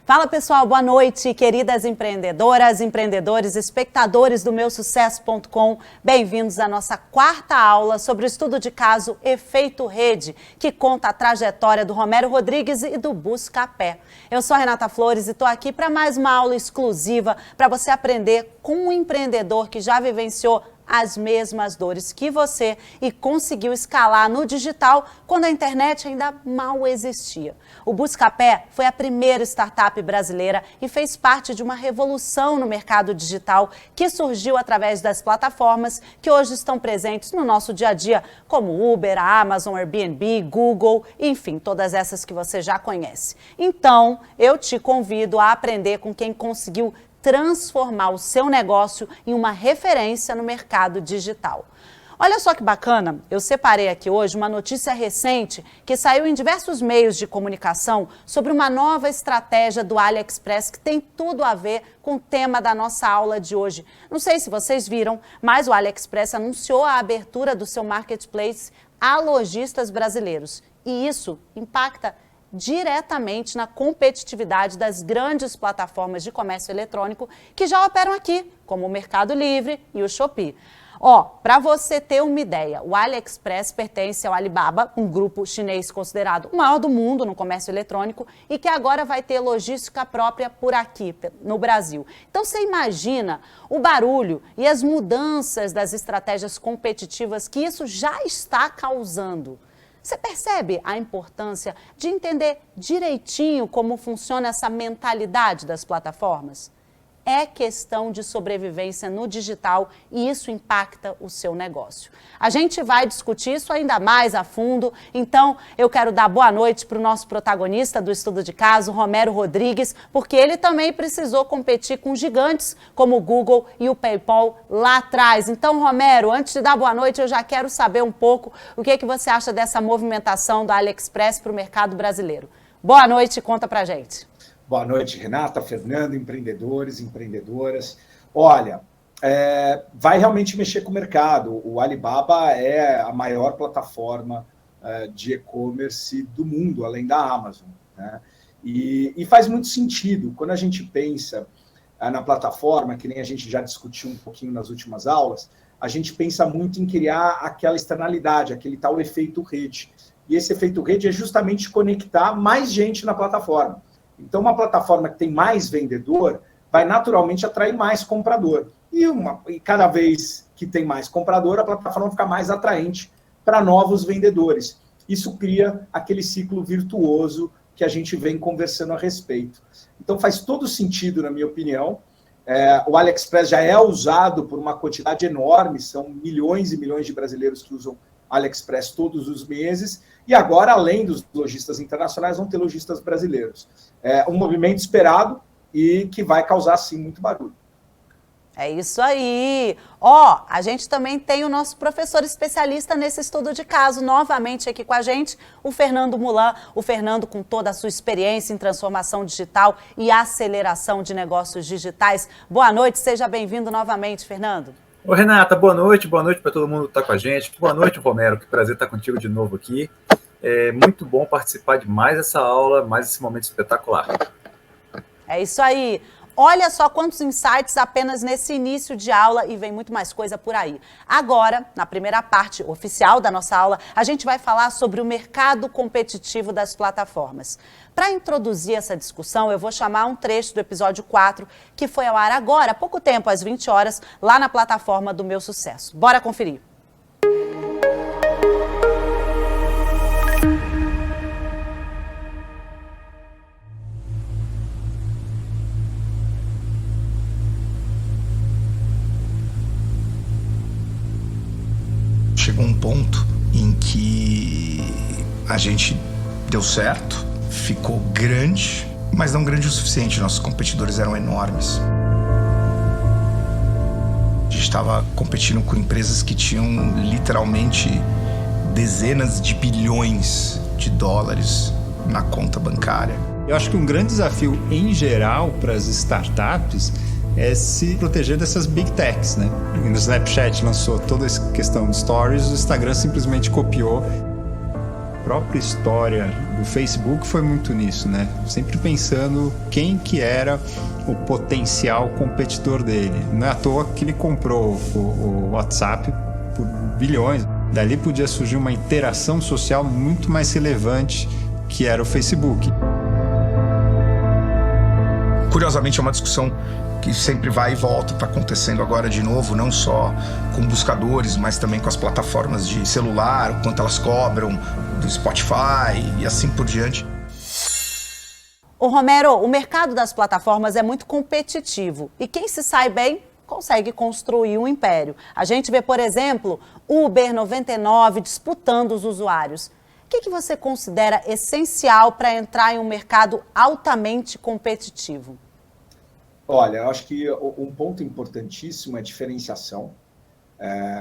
Fala pessoal, boa noite, queridas empreendedoras, empreendedores, espectadores do meusucesso.com. Bem-vindos à nossa quarta aula sobre o estudo de caso Efeito Rede, que conta a trajetória do Romero Rodrigues e do Buscapé. Eu sou a Renata Flores e estou aqui para mais uma aula exclusiva para você aprender com um empreendedor que já vivenciou as mesmas dores que você e conseguiu escalar no digital quando a internet ainda mal existia. O Buscapé foi a primeira startup brasileira e fez parte de uma revolução no mercado digital que surgiu através das plataformas que hoje estão presentes no nosso dia a dia, como Uber, a Amazon, Airbnb, Google, enfim, todas essas que você já conhece. Então, eu te convido a aprender com quem conseguiu transformar o seu negócio em uma referência no mercado digital. Olha só que bacana, eu separei aqui hoje uma notícia recente que saiu em diversos meios de comunicação sobre uma nova estratégia do AliExpress que tem tudo a ver com o tema da nossa aula de hoje. Não sei se vocês viram, mas o AliExpress anunciou a abertura do seu marketplace a lojistas brasileiros. E isso impacta diretamente na competitividade das grandes plataformas de comércio eletrônico que já operam aqui, como o Mercado Livre e o Shopee. Para você ter uma ideia, o AliExpress pertence ao Alibaba, um grupo chinês considerado o maior do mundo no comércio eletrônico e que agora vai ter logística própria por aqui, no Brasil. Então você imagina o barulho e as mudanças das estratégias competitivas que isso já está causando. Você percebe a importância de entender direitinho como funciona essa mentalidade das plataformas? É questão de sobrevivência no digital e isso impacta o seu negócio. A gente vai discutir isso ainda mais a fundo, então eu quero dar boa noite para o nosso protagonista do estudo de caso, Romero Rodrigues, porque ele também precisou competir com gigantes como o Google e o PayPal lá atrás. Então, Romero, antes de dar boa noite, eu já quero saber um pouco o que você acha dessa movimentação do AliExpress para o mercado brasileiro. Boa noite, conta pra gente. Boa noite, Renata, Fernando, empreendedores, empreendedoras. Olha, vai realmente mexer com o mercado. O Alibaba é a maior plataforma de e-commerce do mundo, além da Amazon, né? E faz muito sentido. Quando a gente pensa na plataforma, que nem a gente já discutiu um pouquinho nas últimas aulas, a gente pensa muito em criar aquela externalidade, aquele tal efeito rede. E esse efeito rede é justamente conectar mais gente na plataforma. Então, uma plataforma que tem mais vendedor vai naturalmente atrair mais comprador. E cada vez que tem mais comprador, a plataforma fica mais atraente para novos vendedores. Isso cria aquele ciclo virtuoso que a gente vem conversando a respeito. Então, faz todo sentido, na minha opinião. O AliExpress já é usado por uma quantidade enorme, são milhões e milhões de brasileiros que usam AliExpress todos os meses, e agora, além dos lojistas internacionais, vão ter lojistas brasileiros. É um movimento esperado e que vai causar, sim, muito barulho. É isso aí. A gente também tem o nosso professor especialista nesse estudo de caso, novamente aqui com a gente, o Fernando Mulan. O Fernando, com toda a sua experiência em transformação digital e aceleração de negócios digitais. Boa noite, seja bem-vindo novamente, Fernando. Oi, Renata, boa noite para todo mundo que está com a gente. Boa noite, Romero, que prazer estar contigo de novo aqui. É muito bom participar de mais essa aula, mais esse momento espetacular. É isso aí. Olha só quantos insights apenas nesse início de aula e vem muito mais coisa por aí. Agora, na primeira parte oficial da nossa aula, a gente vai falar sobre o mercado competitivo das plataformas. Para introduzir essa discussão, eu vou chamar um trecho do episódio 4, que foi ao ar agora, há pouco tempo, às 20 horas, lá na plataforma do Meu Sucesso. Bora conferir. Chegou um ponto em que a gente deu certo, ficou grande, mas não grande o suficiente. Nossos competidores eram enormes. A gente estava competindo com empresas que tinham literalmente dezenas de bilhões de dólares na conta bancária. Eu acho que um grande desafio em geral para as startups é se proteger dessas big techs, né? O Snapchat lançou toda essa questão de stories, o Instagram simplesmente copiou. própria história do Facebook foi muito nisso, né? Sempre pensando quem que era o potencial competidor dele. Não é à toa que ele comprou o WhatsApp por bilhões. Dali podia surgir uma interação social muito mais relevante que era o Facebook. Curiosamente, é uma discussão que sempre vai e volta, está acontecendo agora de novo, não só com buscadores, mas também com as plataformas de celular, o quanto elas cobram, do Spotify e assim por diante. Ô Romero, o mercado das plataformas é muito competitivo e quem se sai bem consegue construir um império. A gente vê, por exemplo, Uber 99 disputando os usuários. O que você considera essencial para entrar em um mercado altamente competitivo? Olha, eu acho que um ponto importantíssimo é diferenciação.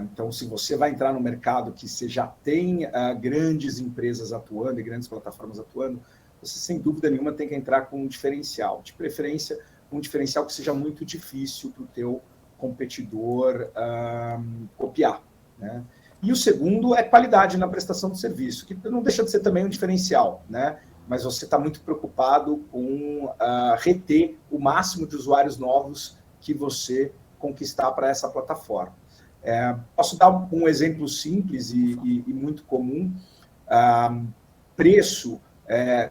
Então, se você vai entrar no mercado que você já tem grandes empresas atuando e grandes plataformas atuando, você, sem dúvida nenhuma, tem que entrar com um diferencial. De preferência, um diferencial que seja muito difícil para o teu competidor copiar, né? E o segundo é qualidade na prestação do serviço, que não deixa de ser também um diferencial, né? Mas você está muito preocupado com reter o máximo de usuários novos que você conquistar para essa plataforma. Posso dar um exemplo simples e muito comum. Preço,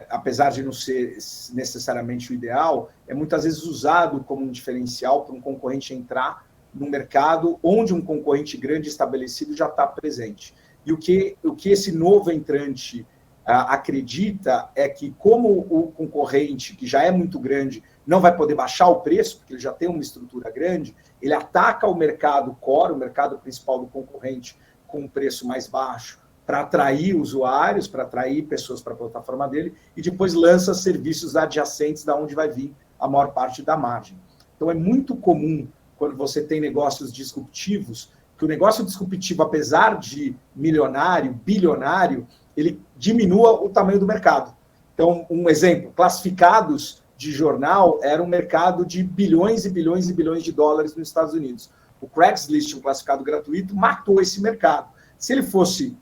apesar de não ser necessariamente o ideal, é muitas vezes usado como um diferencial para um concorrente entrar no mercado onde um concorrente grande estabelecido já está presente. E o que esse novo entrante acredita é que, como o concorrente, que já é muito grande, não vai poder baixar o preço, porque ele já tem uma estrutura grande, ele ataca o mercado core, o mercado principal do concorrente, com um preço mais baixo, para atrair usuários, para atrair pessoas para a plataforma dele, e depois lança serviços adjacentes da onde vai vir a maior parte da margem. Então, é muito comum, quando você tem negócios disruptivos, que o negócio disruptivo, apesar de milionário, bilionário, ele diminua o tamanho do mercado. Então, um exemplo, classificados de jornal era um mercado de bilhões e bilhões e bilhões de dólares nos Estados Unidos. O Craigslist, um classificado gratuito, matou esse mercado. Se ele fosse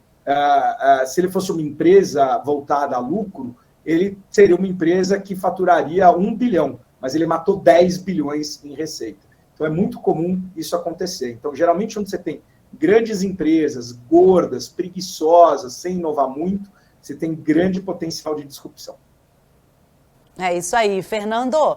uma empresa voltada a lucro, ele seria uma empresa que faturaria 1 bilhão, mas ele matou 10 bilhões em receita. Então, é muito comum isso acontecer. Então, geralmente, onde você tem grandes empresas, gordas, preguiçosas, sem inovar muito, você tem grande potencial de disrupção. É isso aí. Fernando,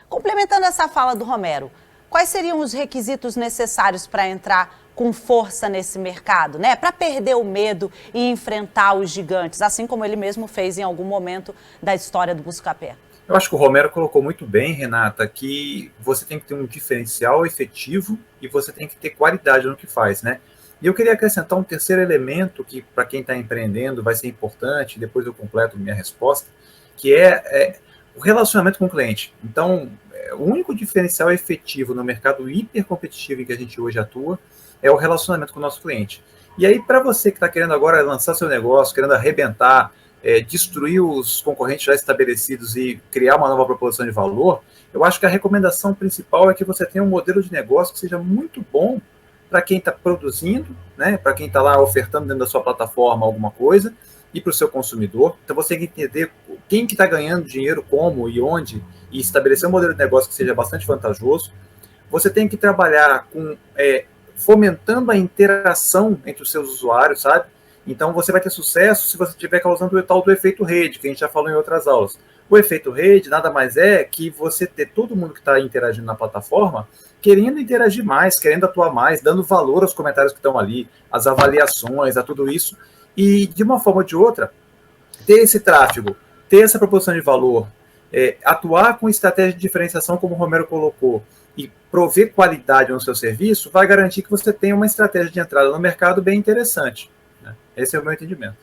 complementando essa fala do Romero, quais seriam os requisitos necessários para entrar com força nesse mercado, né? Para perder o medo e enfrentar os gigantes, assim como ele mesmo fez em algum momento da história do Buscapé? Eu acho que o Romero colocou muito bem, Renata, que você tem que ter um diferencial efetivo e você tem que ter qualidade no que faz, né? E eu queria acrescentar um terceiro elemento que, para quem está empreendendo, vai ser importante, depois eu completo minha resposta, que é o relacionamento com o cliente. Então, o único diferencial efetivo no mercado hipercompetitivo em que a gente hoje atua é o relacionamento com o nosso cliente. E aí, para você que está querendo agora lançar seu negócio, querendo arrebentar, destruir os concorrentes já estabelecidos e criar uma nova proposição de valor, eu acho que a recomendação principal é que você tenha um modelo de negócio que seja muito bom para quem está produzindo, né, para quem está lá ofertando dentro da sua plataforma alguma coisa, e para o seu consumidor. Então você tem que entender quem que está ganhando dinheiro, como e onde, e estabelecer um modelo de negócio que seja bastante vantajoso. Você tem que trabalhar com fomentando a interação entre os seus usuários, sabe? Então você vai ter sucesso se você estiver causando o tal do efeito rede, que a gente já falou em outras aulas. O efeito rede nada mais é que você ter todo mundo que está interagindo na plataforma querendo interagir mais, querendo atuar mais, dando valor aos comentários que estão ali, às avaliações, a tudo isso. E, de uma forma ou de outra, ter esse tráfego, ter essa proposição de valor, atuar com estratégia de diferenciação, como o Romero colocou, e prover qualidade no seu serviço, vai garantir que você tenha uma estratégia de entrada no mercado bem interessante. Né? Esse é o meu entendimento.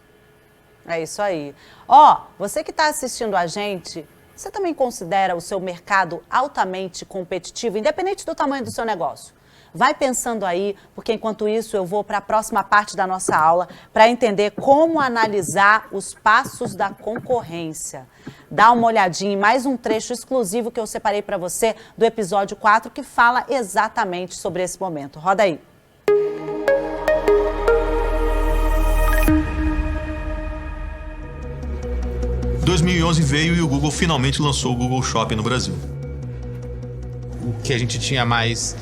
É isso aí. Ó, você que está assistindo a gente, você também considera o seu mercado altamente competitivo, independente do tamanho do seu negócio? Vai pensando aí, porque enquanto isso eu vou para a próxima parte da nossa aula para entender como analisar os passos da concorrência. Dá uma olhadinha em mais um trecho exclusivo que eu separei para você do episódio 4 que fala exatamente sobre esse momento. Roda aí. 2011 veio e o Google finalmente lançou o Google Shopping no Brasil. O que a gente tinha mais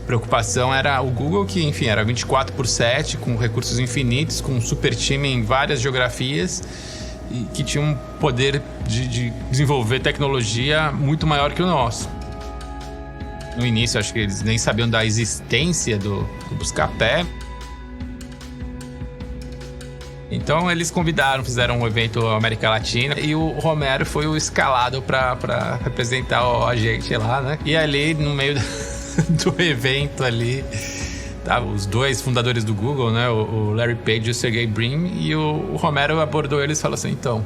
preocupação era o Google, que, enfim, era 24/7, com recursos infinitos, com um super time em várias geografias, e que tinha um poder de desenvolver tecnologia muito maior que o nosso. No início, acho que eles nem sabiam da existência do Buscapé. Então eles convidaram, fizeram um evento América Latina, e o Romero foi o escalado para representar a gente lá, né? E ali, no meio do evento ali, tá, os dois fundadores do Google, né? O Larry Page e o Sergey Brin, e o Romero abordou eles e falou assim: então,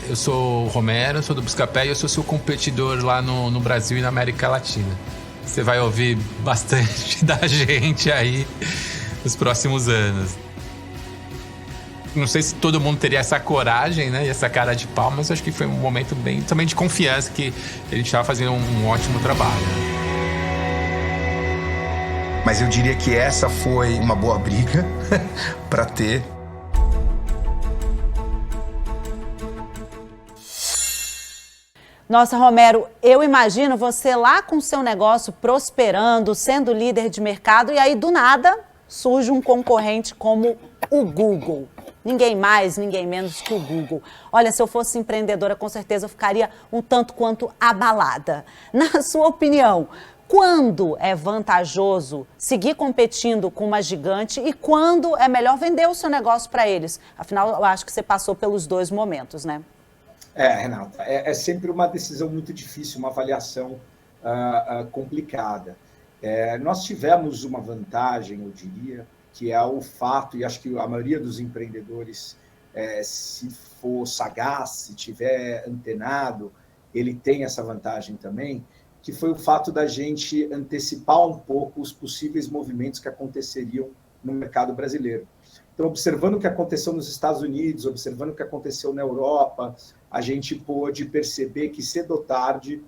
eu sou o Romero, sou do Buscapé e eu sou seu competidor lá no Brasil e na América Latina. Você vai ouvir bastante da gente aí nos próximos anos. Não sei se todo mundo teria essa coragem, né, e essa cara de pau, mas acho que foi um momento bem também de confiança, que a gente estava fazendo um ótimo trabalho. Mas eu diria que essa foi uma boa briga para ter. Nossa, Romero, eu imagino você lá com seu negócio prosperando, sendo líder de mercado, e aí do nada surge um concorrente como o Google. Ninguém mais, ninguém menos que o Google. Olha, se eu fosse empreendedora, com certeza eu ficaria um tanto quanto abalada. Na sua opinião, quando é vantajoso seguir competindo com uma gigante e quando é melhor vender o seu negócio para eles? Afinal, eu acho que você passou pelos dois momentos, né? Renata, é sempre uma decisão muito difícil, uma avaliação complicada. Nós tivemos uma vantagem, eu diria, que é o fato, e acho que a maioria dos empreendedores, se for sagaz, se tiver antenado, ele tem essa vantagem também, que foi o fato da gente antecipar um pouco os possíveis movimentos que aconteceriam no mercado brasileiro. Então, observando o que aconteceu nos Estados Unidos, observando o que aconteceu na Europa, a gente pôde perceber que cedo ou tarde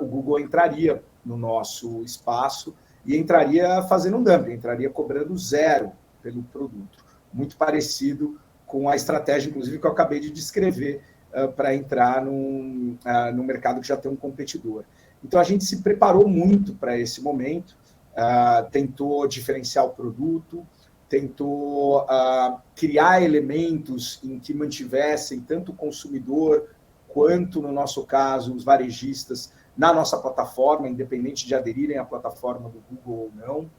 o Google entraria no nosso espaço e entraria fazendo um dumping, entraria cobrando zero pelo produto. Muito parecido com a estratégia, inclusive, que eu acabei de descrever para entrar no mercado que já tem um competidor. Então, a gente se preparou muito para esse momento, tentou diferenciar o produto, tentou criar elementos em que mantivessem tanto o consumidor quanto, no nosso caso, os varejistas na nossa plataforma, independente de aderirem à plataforma do Google ou não,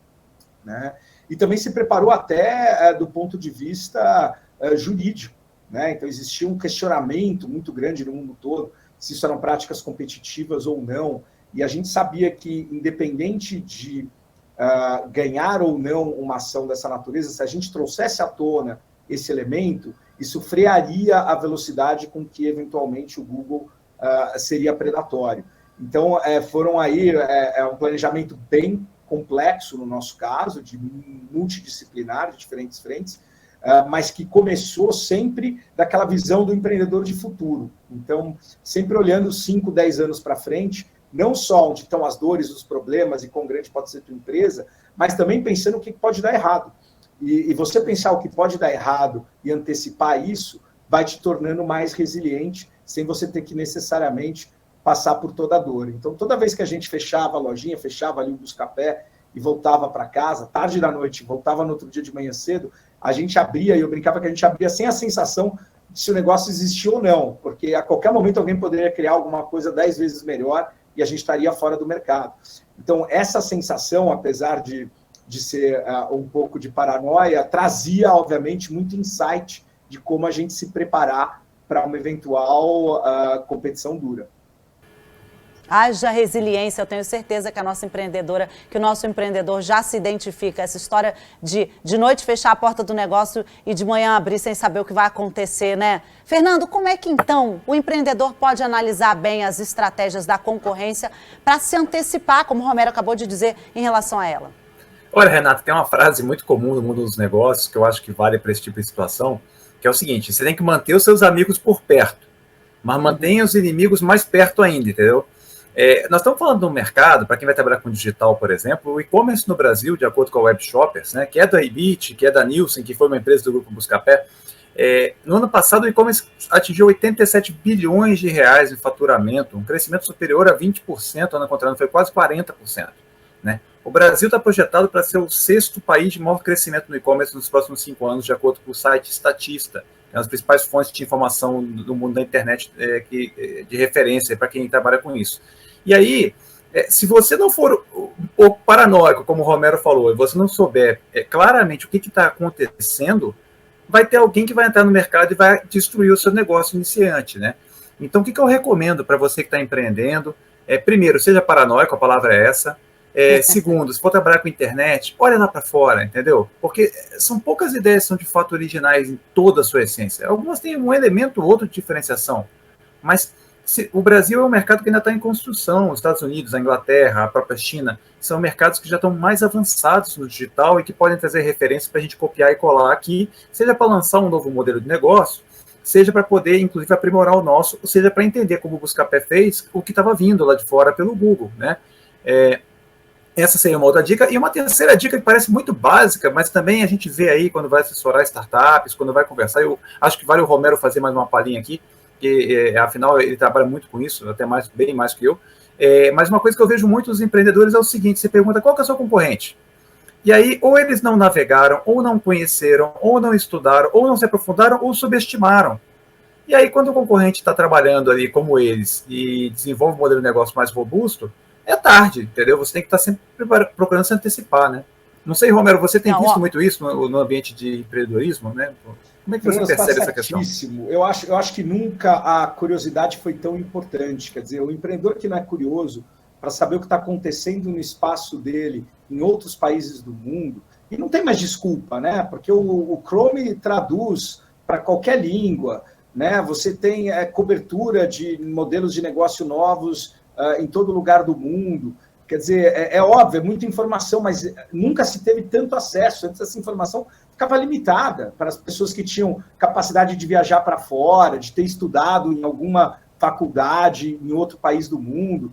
né? E também se preparou até do ponto de vista jurídico, né? Então, existia um questionamento muito grande no mundo todo, se isso eram práticas competitivas ou não, e a gente sabia que, independente de ganhar ou não uma ação dessa natureza, se a gente trouxesse à tona esse elemento, isso frearia a velocidade com que, eventualmente, o Google seria predatório. Então, foram aí um planejamento bem complexo, no nosso caso, de multidisciplinar, de diferentes frentes, mas que começou sempre daquela visão do empreendedor de futuro. Então, sempre olhando 5, 10 anos para frente, não só onde estão as dores, os problemas e quão grande pode ser a tua empresa, mas também pensando o que pode dar errado. E você pensar o que pode dar errado e antecipar isso, vai te tornando mais resiliente, sem você ter que necessariamente passar por toda a dor. Então, toda vez que a gente fechava a lojinha, fechava ali o Buscapé e voltava para casa, tarde da noite, voltava no outro dia de manhã cedo, a gente abria, e eu brincava que a gente abria sem a sensação de se o negócio existia ou não, porque a qualquer momento alguém poderia criar alguma coisa 10 vezes melhor e a gente estaria fora do mercado. Então, essa sensação, apesar de ser um pouco de paranoia, trazia, obviamente, muito insight de como a gente se preparar para uma eventual competição dura. Haja resiliência, eu tenho certeza que a nossa empreendedora, que o nosso empreendedor já se identifica. Essa história de noite fechar a porta do negócio e de manhã abrir sem saber o que vai acontecer, né? Fernando, como é que então o empreendedor pode analisar bem as estratégias da concorrência para se antecipar, como o Romero acabou de dizer, em relação a ela? Olha, Renato, tem uma frase muito comum no mundo dos negócios que eu acho que vale para esse tipo de situação, que é o seguinte: você tem que manter os seus amigos por perto, mas mantenha os inimigos mais perto ainda, entendeu? Nós estamos falando do mercado, para quem vai trabalhar com digital, por exemplo, o e-commerce no Brasil, de acordo com a Web Shoppers, né, que é da Ibit, que é da Nielsen, que foi uma empresa do Grupo Buscapé, No ano passado, o e-commerce atingiu 87 bilhões de reais em faturamento, um crescimento superior a 20%, ano contra ano, foi quase 40%. Né? O Brasil está projetado para ser o 6º país de maior crescimento no e-commerce nos próximos 5 anos, de acordo com o site Statista, é uma das principais fontes de informação do mundo da internet de referência para quem trabalha com isso. E aí, se você não for um pouco paranoico, como o Romero falou, e você não souber claramente o que está acontecendo, vai ter alguém que vai entrar no mercado e vai destruir o seu negócio iniciante, né? Então, o que eu recomendo para você que está empreendendo? Primeiro, seja paranoico, a palavra é essa. Segundo, se for trabalhar com internet, olha lá para fora, entendeu? Porque são poucas ideias que são de fato originais em toda a sua essência. Algumas têm um elemento ou outro de diferenciação, mas o Brasil é um mercado que ainda está em construção. Os Estados Unidos, a Inglaterra, a própria China, são mercados que já estão mais avançados no digital e que podem trazer referência para a gente copiar e colar aqui, seja para lançar um novo modelo de negócio, seja para poder, inclusive, aprimorar o nosso, ou seja, para entender como o Buscapé fez o que estava vindo lá de fora pelo Google, né? Essa seria uma outra dica. E uma terceira dica que parece muito básica, mas também a gente vê aí quando vai assessorar startups, quando vai conversar. Eu acho que vale o Romero fazer mais uma palhinha aqui, que afinal ele trabalha muito com isso, até bem mais que eu. Mas uma coisa que eu vejo muito dos empreendedores é o seguinte: você pergunta qual que é o seu concorrente. E aí, ou eles não navegaram, ou não conheceram, ou não estudaram, ou não se aprofundaram, ou subestimaram. E aí, quando o concorrente está trabalhando ali como eles e desenvolve um modelo de negócio mais robusto, é tarde, entendeu? Você tem que estar sempre procurando se antecipar, né? Não sei, Romero, você tem visto muito isso no ambiente de empreendedorismo, né? Como é que você percebe essa questão? Eu acho que nunca a curiosidade foi tão importante. Quer dizer, o empreendedor que não é curioso para saber o que está acontecendo no espaço dele, em outros países do mundo, e não tem mais desculpa, né? Porque o Chrome traduz para qualquer língua, né? Você tem cobertura de modelos de negócio novos em todo lugar do mundo. Quer dizer, é óbvio, é muita informação, mas nunca se teve tanto acesso. Antes essa informação ficava limitada para as pessoas que tinham capacidade de viajar para fora, de ter estudado em alguma faculdade em outro país do mundo.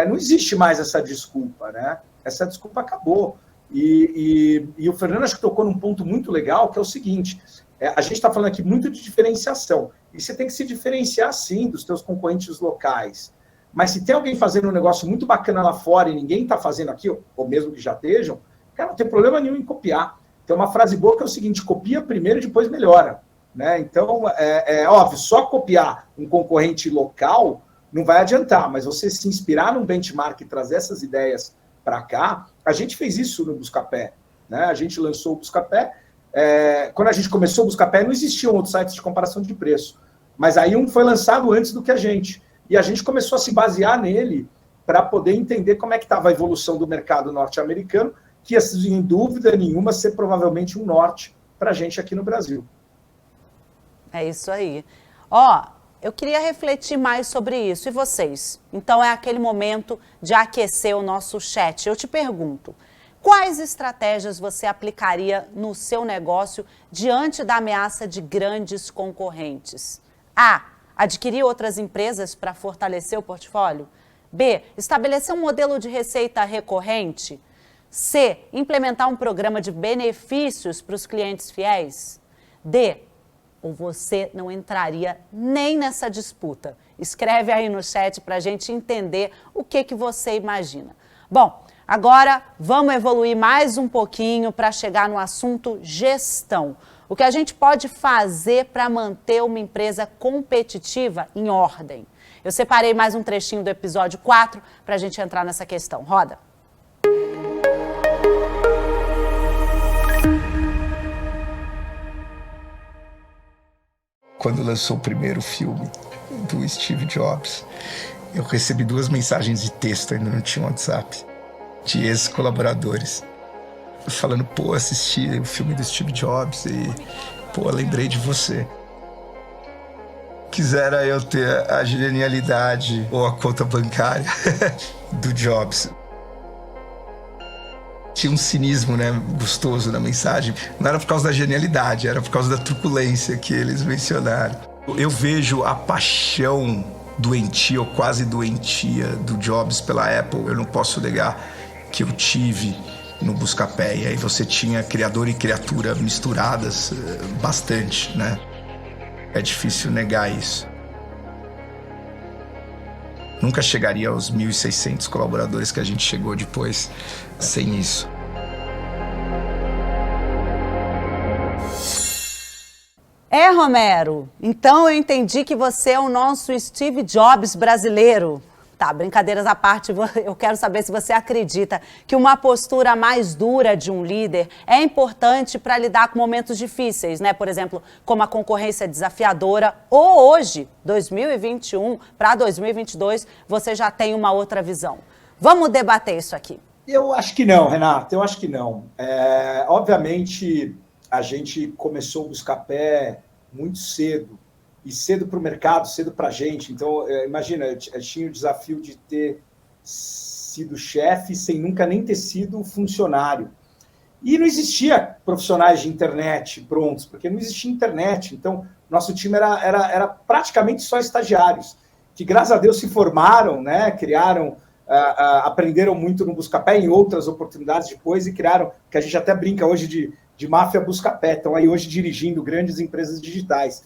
Não existe mais essa desculpa, né? Essa desculpa acabou. E o Fernando acho que tocou num ponto muito legal, que é o seguinte: a gente está falando aqui muito de diferenciação, e você tem que se diferenciar, sim, dos teus concorrentes locais. Mas se tem alguém fazendo um negócio muito bacana lá fora e ninguém está fazendo aqui, ou mesmo que já estejam, cara, não tem problema nenhum em copiar. Tem uma frase boa que é o seguinte: copia primeiro e depois melhora. Né? Então, óbvio, só copiar um concorrente local não vai adiantar, mas você se inspirar num benchmark e trazer essas ideias para cá. A gente fez isso no Buscapé, né? A gente lançou o Buscapé. Quando a gente começou o Buscapé, não existiam outros sites de comparação de preço, mas aí um foi lançado antes do que a gente. E a gente começou a se basear nele para poder entender como é que estava a evolução do mercado norte-americano, que ia, sem dúvida nenhuma, ser provavelmente um norte para a gente aqui no Brasil. É isso aí. Eu queria refletir mais sobre isso. E vocês? Então é aquele momento de aquecer o nosso chat. Eu te pergunto, quais estratégias você aplicaria no seu negócio diante da ameaça de grandes concorrentes? A. Adquirir outras empresas para fortalecer o portfólio? B. Estabelecer um modelo de receita recorrente? C. Implementar um programa de benefícios para os clientes fiéis? D. Ou você não entraria nem nessa disputa? Escreve aí no chat para a gente entender o que você imagina. Bom, agora vamos evoluir mais um pouquinho para chegar no assunto gestão. O que a gente pode fazer para manter uma empresa competitiva em ordem? Eu separei mais um trechinho do episódio 4 para a gente entrar nessa questão. Roda! Quando lançou o primeiro filme do Steve Jobs, eu recebi 2 mensagens de texto, ainda não tinha WhatsApp, de ex-colaboradores, falando: pô, assisti o filme do Steve Jobs e, pô, lembrei de você. Quisera eu ter a genialidade ou a conta bancária do Jobs. Tinha um cinismo, né, gostoso na mensagem. Não era por causa da genialidade, era por causa da truculência que eles mencionaram. Eu vejo a paixão doentia ou quase doentia do Jobs pela Apple. Eu não posso negar que eu tive no Buscapé. E aí você tinha criador e criatura misturadas bastante, né? É difícil negar isso. Nunca chegaria aos 1.600 colaboradores que a gente chegou depois sem isso. Romero, então eu entendi que você é o nosso Steve Jobs brasileiro. Tá, brincadeiras à parte, eu quero saber se você acredita que uma postura mais dura de um líder é importante para lidar com momentos difíceis, né? Por exemplo, como a concorrência desafiadora, ou hoje, 2021 para 2022, você já tem uma outra visão. Vamos debater isso aqui. Eu acho que não, Renata, eu acho que não. Obviamente, a gente começou o Buscapé muito cedo, e cedo para o mercado, cedo para a gente. Então, imagina, eu tinha o desafio de ter sido chefe sem nunca nem ter sido funcionário. E não existia profissionais de internet prontos, porque não existia internet. Então, nosso time era praticamente só estagiários, que, graças a Deus, se formaram, né? Criaram, aprenderam muito no Buscapé, em outras oportunidades depois, e criaram, que a gente até brinca hoje de máfia Buscapé, estão aí hoje dirigindo grandes empresas digitais.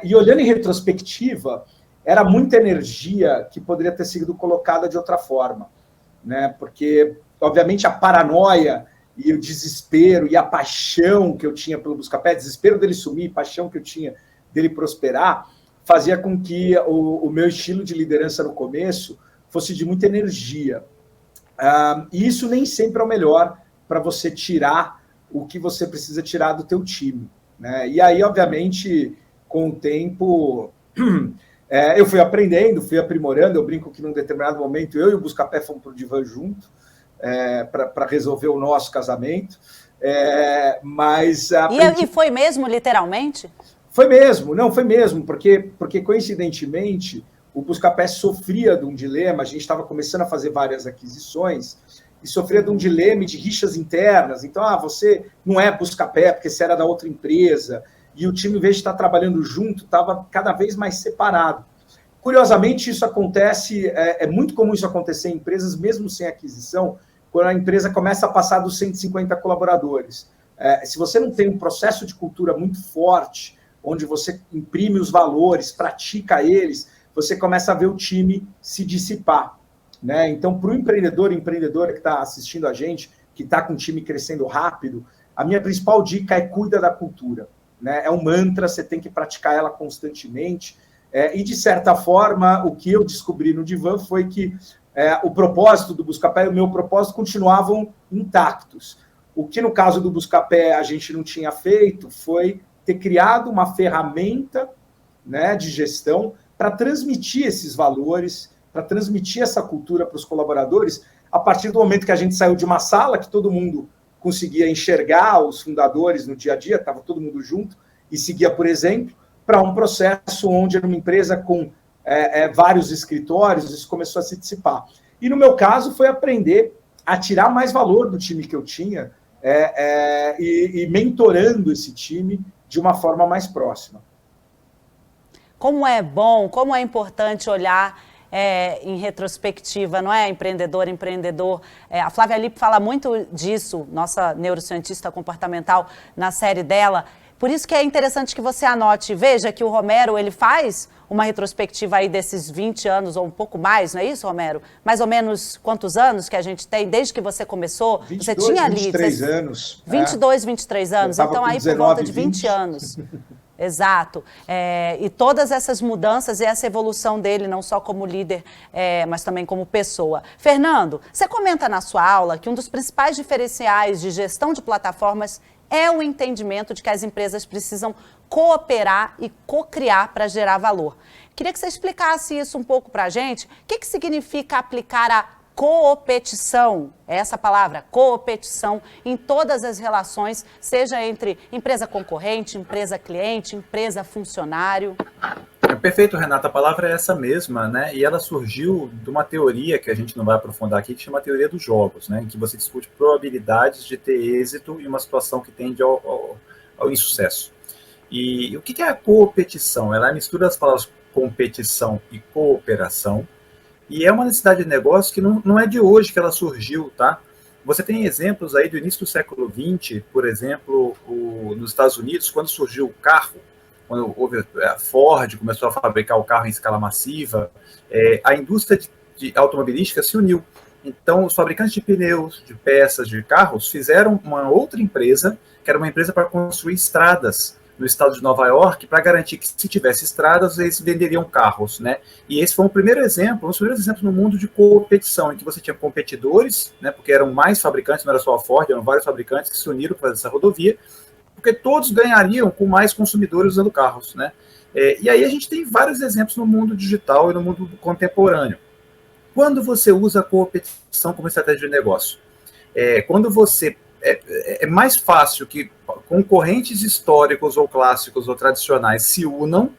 E olhando em retrospectiva, era muita energia que poderia ter sido colocada de outra forma, né? Porque, obviamente, a paranoia e o desespero e a paixão que eu tinha pelo Buscapé, desespero dele sumir, paixão que eu tinha dele prosperar, fazia com que o meu estilo de liderança no começo fosse de muita energia. E isso nem sempre é o melhor para você tirar o que você precisa tirar do teu time, né? E aí, obviamente, com o tempo, eu fui aprendendo, fui aprimorando. Eu brinco que num determinado momento eu e o Buscapé fomos para o divã junto, para resolver o nosso casamento. E foi mesmo, literalmente? Foi mesmo, não, foi mesmo, porque coincidentemente o Buscapé sofria de um dilema. A gente estava começando a fazer várias aquisições e sofria de um dilema de rixas internas. Então, você não é Buscapé porque você era da outra empresa, e o time, em vez de estar trabalhando junto, estava cada vez mais separado. Curiosamente, isso acontece, é muito comum isso acontecer em empresas, mesmo sem aquisição, quando a empresa começa a passar dos 150 colaboradores. Se você não tem um processo de cultura muito forte, onde você imprime os valores, pratica eles, você começa a ver o time se dissipar, né? Então, para o empreendedor e empreendedora que está assistindo a gente, que está com o time crescendo rápido, a minha principal dica é cuida da cultura, né? É um mantra, você tem que praticar ela constantemente. E, de certa forma, o que eu descobri no divã foi que o propósito do Buscapé e o meu propósito continuavam intactos. O que, no caso do Buscapé, a gente não tinha feito foi ter criado uma ferramenta, né, de gestão para transmitir esses valores, para transmitir essa cultura para os colaboradores, a partir do momento que a gente saiu de uma sala que todo mundo conseguia enxergar os fundadores no dia a dia, estava todo mundo junto e seguia, por exemplo, para um processo onde era uma empresa com vários escritórios, isso começou a se dissipar. E no meu caso foi aprender a tirar mais valor do time que eu tinha e mentorando esse time de uma forma mais próxima. Como é bom, como é importante olhar em retrospectiva, não é, empreendedor? A Flávia Lippe fala muito disso, nossa neurocientista comportamental, na série dela. Por isso que é interessante que você anote. Veja que o Romero, ele faz uma retrospectiva aí desses 20 anos, ou um pouco mais, não é isso, Romero? Mais ou menos quantos anos que a gente tem, desde que você começou? 22, você tinha ali 23 anos. 22, 23 anos, então aí 19, por volta de 20 anos. Exato. E todas essas mudanças e essa evolução dele, não só como líder, mas também como pessoa. Fernando, você comenta na sua aula que um dos principais diferenciais de gestão de plataformas é o entendimento de que as empresas precisam cooperar e co-criar para gerar valor. Queria que você explicasse isso um pouco para a gente. O que significa aplicar a coopetição, essa palavra, coopetição, em todas as relações, seja entre empresa concorrente, empresa cliente, empresa funcionário? Perfeito, Renata, a palavra é essa mesma, né? E ela surgiu de uma teoria que a gente não vai aprofundar aqui, que chama a teoria dos jogos, né? Em que você discute probabilidades de ter êxito em uma situação que tende ao insucesso. E o que é a coopetição? Ela mistura as palavras competição e cooperação, e é uma necessidade de negócio que não é de hoje que ela surgiu, tá? Você tem exemplos aí do início do século XX, por exemplo, nos Estados Unidos, quando surgiu o carro, quando houve a Ford começou a fabricar o carro em escala massiva, a indústria de automobilística se uniu. Então, os fabricantes de pneus, de peças, de carros, fizeram uma outra empresa, que era uma empresa para construir estradas no estado de Nova York, para garantir que, se tivesse estradas, eles venderiam carros, né? E esse foi um primeiro exemplo, um dos primeiros exemplos no mundo de competição, em que você tinha competidores, né? Porque eram mais fabricantes, não era só a Ford, eram vários fabricantes que se uniram para fazer essa rodovia, porque todos ganhariam com mais consumidores usando carros, né? E aí a gente tem vários exemplos no mundo digital e no mundo contemporâneo. Quando você usa a competição como estratégia de negócio, quando você é mais fácil que concorrentes históricos ou clássicos ou tradicionais se unam,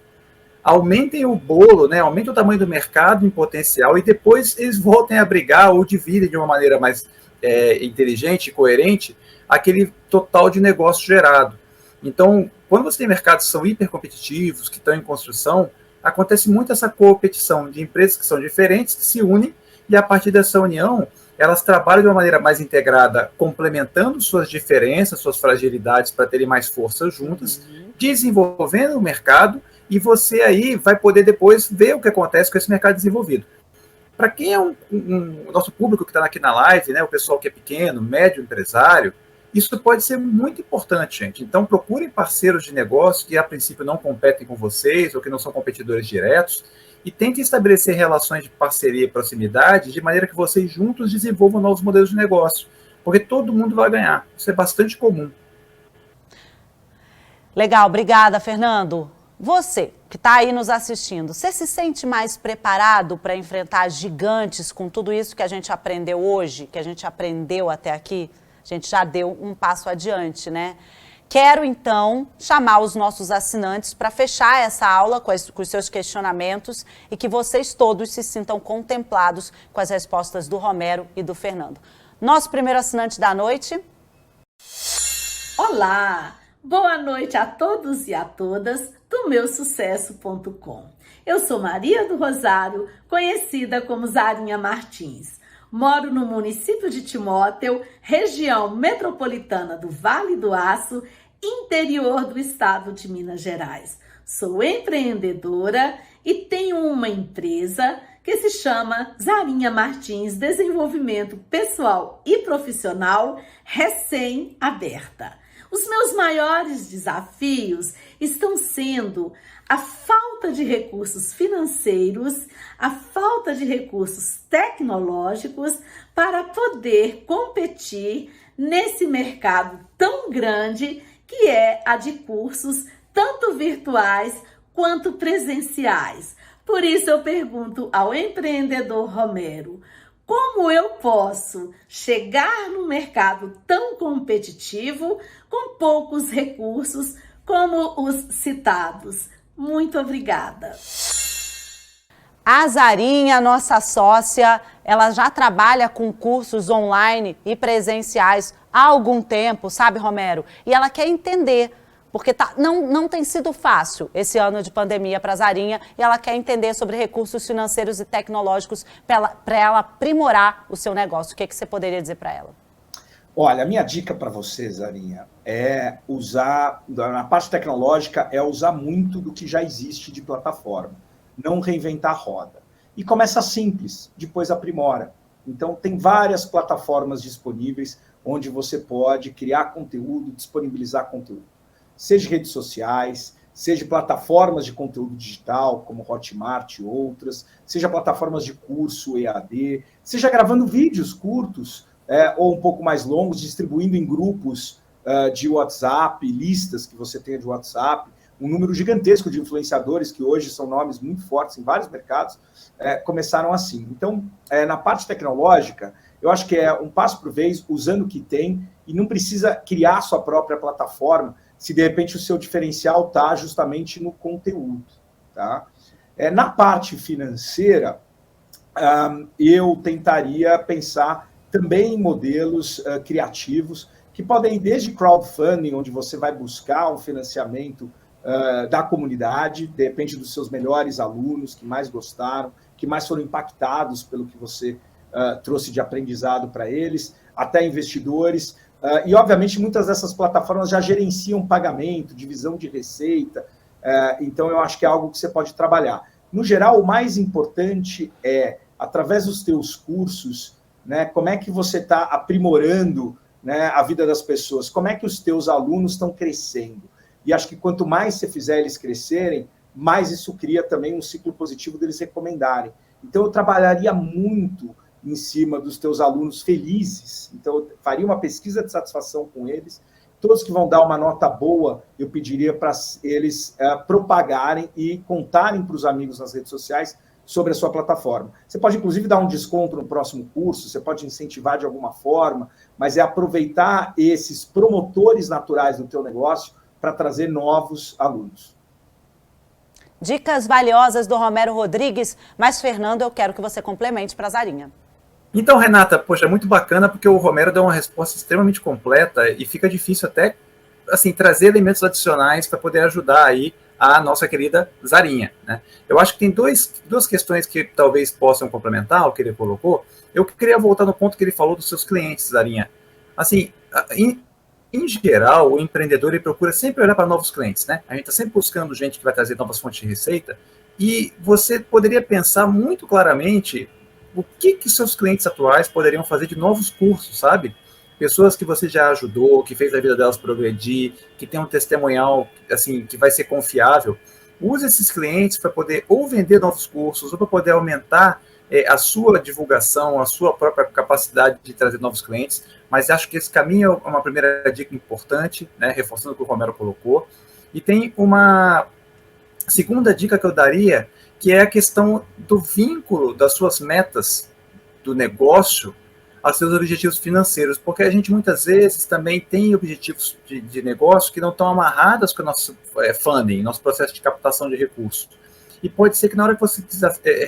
aumentem o bolo, né, aumentem o tamanho do mercado em potencial e depois eles voltem a brigar ou dividem de uma maneira mais inteligente e coerente aquele total de negócio gerado. Então, quando você tem mercados que são hipercompetitivos, que estão em construção, acontece muito essa competição de empresas que são diferentes, que se unem, e a partir dessa união, elas trabalham de uma maneira mais integrada, complementando suas diferenças, suas fragilidades, para terem mais forças juntas, desenvolvendo o mercado, e você aí vai poder depois ver o que acontece com esse mercado desenvolvido. Para quem é o nosso público que está aqui na live, né, o pessoal que é pequeno, médio empresário, isso pode ser muito importante, gente. Então, procurem parceiros de negócio que, a princípio, não competem com vocês ou que não são competidores diretos e tentem estabelecer relações de parceria e proximidade de maneira que vocês juntos desenvolvam novos modelos de negócio, porque todo mundo vai ganhar. Isso é bastante comum. Legal, obrigada, Fernando. Você que está aí nos assistindo, você se sente mais preparado para enfrentar gigantes com tudo isso que a gente aprendeu hoje, que a gente aprendeu até aqui? A gente já deu um passo adiante, né? Quero, então, chamar os nossos assinantes para fechar essa aula com os seus questionamentos e que vocês todos se sintam contemplados com as respostas do Romero e do Fernando. Nosso primeiro assinante da noite. Olá! Boa noite a todos e a todas do meusucesso.com. Eu sou Maria do Rosário, conhecida como Zarinha Martins. Moro no município de Timóteo, região metropolitana do Vale do Aço, interior do estado de Minas Gerais. Sou empreendedora e tenho uma empresa que se chama Zarinha Martins Desenvolvimento Pessoal e Profissional recém-aberta. Os meus maiores desafios estão sendo a falta de recursos financeiros, a falta de recursos tecnológicos para poder competir nesse mercado tão grande que é a de cursos, tanto virtuais quanto presenciais. Por isso eu pergunto ao empreendedor Romero, como eu posso chegar no mercado tão competitivo com poucos recursos como os citados? Muito obrigada. A Zarinha, nossa sócia, ela já trabalha com cursos online e presenciais há algum tempo, sabe, Romero? E ela quer entender, porque não tem sido fácil esse ano de pandemia para a Zarinha, e ela quer entender sobre recursos financeiros e tecnológicos para ela aprimorar o seu negócio. O que você poderia dizer para ela? Olha, a minha dica para você, Zarinha, é usar, na parte tecnológica, é usar muito do que já existe de plataforma. Não reinventar a roda. E começa simples, depois aprimora. Então, tem várias plataformas disponíveis onde você pode criar conteúdo, disponibilizar conteúdo. Seja redes sociais, seja plataformas de conteúdo digital, como Hotmart e outras, seja plataformas de curso EAD, seja gravando vídeos curtos ou um pouco mais longos, distribuindo em grupos de WhatsApp, listas que você tenha de WhatsApp, um número gigantesco de influenciadores, que hoje são nomes muito fortes em vários mercados, começaram assim. Então, na parte tecnológica, eu acho que é um passo por vez, usando o que tem, e não precisa criar sua própria plataforma, se de repente o seu diferencial está justamente no conteúdo. Tá? Na parte financeira, eu tentaria pensar também em modelos criativos, que podem ir desde crowdfunding, onde você vai buscar um financiamento da comunidade, depende dos seus melhores alunos, que mais gostaram, que mais foram impactados pelo que você trouxe de aprendizado para eles, até investidores. E, obviamente, muitas dessas plataformas já gerenciam pagamento, divisão de receita. Então, eu acho que é algo que você pode trabalhar. No geral, o mais importante é, através dos teus cursos, né, como é que você está aprimorando, né, a vida das pessoas, como é que os teus alunos estão crescendo. E acho que quanto mais você fizer eles crescerem, mais isso cria também um ciclo positivo deles recomendarem. Então, eu trabalharia muito em cima dos teus alunos felizes. Então, eu faria uma pesquisa de satisfação com eles. Todos que vão dar uma nota boa, eu pediria para eles propagarem e contarem para os amigos nas redes sociais sobre a sua plataforma. Você pode, inclusive, dar um desconto no próximo curso, você pode incentivar de alguma forma, mas é aproveitar esses promotores naturais do teu negócio para trazer novos alunos. Dicas valiosas do Romero Rodrigues, mas, Fernando, eu quero que você complemente para a Zarinha. Então, Renata, poxa, é muito bacana porque o Romero deu uma resposta extremamente completa e fica difícil até, assim, trazer elementos adicionais para poder ajudar aí a nossa querida Zarinha, né? Eu acho que tem duas questões que talvez possam complementar o que ele colocou. Eu queria voltar no ponto que ele falou dos seus clientes, Zarinha. Assim, em geral, o empreendedor ele procura sempre olhar para novos clientes, né? A gente está sempre buscando gente que vai trazer novas fontes de receita e você poderia pensar muito claramente o que seus clientes atuais poderiam fazer de novos cursos, sabe? Pessoas que você já ajudou, que fez a vida delas progredir, que tem um testemunhal assim, que vai ser confiável. Use esses clientes para poder ou vender novos cursos, ou para poder aumentar a sua divulgação, a sua própria capacidade de trazer novos clientes. Mas acho que esse caminho é uma primeira dica importante, né, reforçando o que o Romero colocou. E tem uma segunda dica que eu daria, que é a questão do vínculo das suas metas do negócio aos seus objetivos financeiros, porque a gente muitas vezes também tem objetivos de negócio que não estão amarrados com o nosso funding, nosso processo de captação de recursos. E pode ser que na hora que você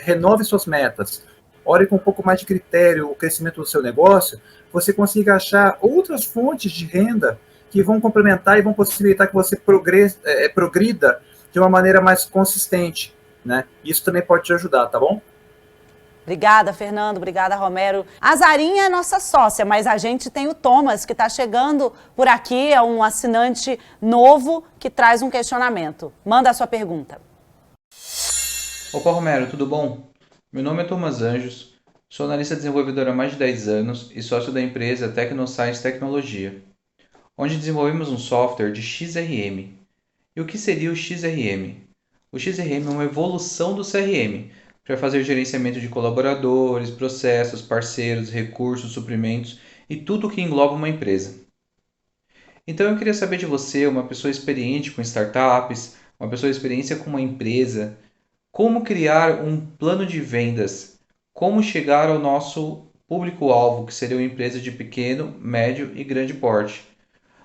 renove suas metas, olhe com um pouco mais de critério o crescimento do seu negócio, você consiga achar outras fontes de renda que vão complementar e vão possibilitar que você progrida de uma maneira mais consistente, né? Isso também pode te ajudar, tá bom? Obrigada, Fernando. Obrigada, Romero. A Zarinha é nossa sócia, mas a gente tem o Thomas, que está chegando por aqui, é um assinante novo que traz um questionamento. Manda a sua pergunta. Opa, Romero, tudo bom? Meu nome é Thomas Anjos, sou analista desenvolvedor há mais de 10 anos e sócio da empresa TecnoScience Tecnologia, onde desenvolvemos um software de XRM. E o que seria o XRM? O XRM é uma evolução do CRM, para fazer o gerenciamento de colaboradores, processos, parceiros, recursos, suprimentos e tudo o que engloba uma empresa. Então eu queria saber de você, uma pessoa experiente com startups, uma pessoa experiente com uma empresa, como criar um plano de vendas, como chegar ao nosso público-alvo, que seria uma empresa de pequeno, médio e grande porte.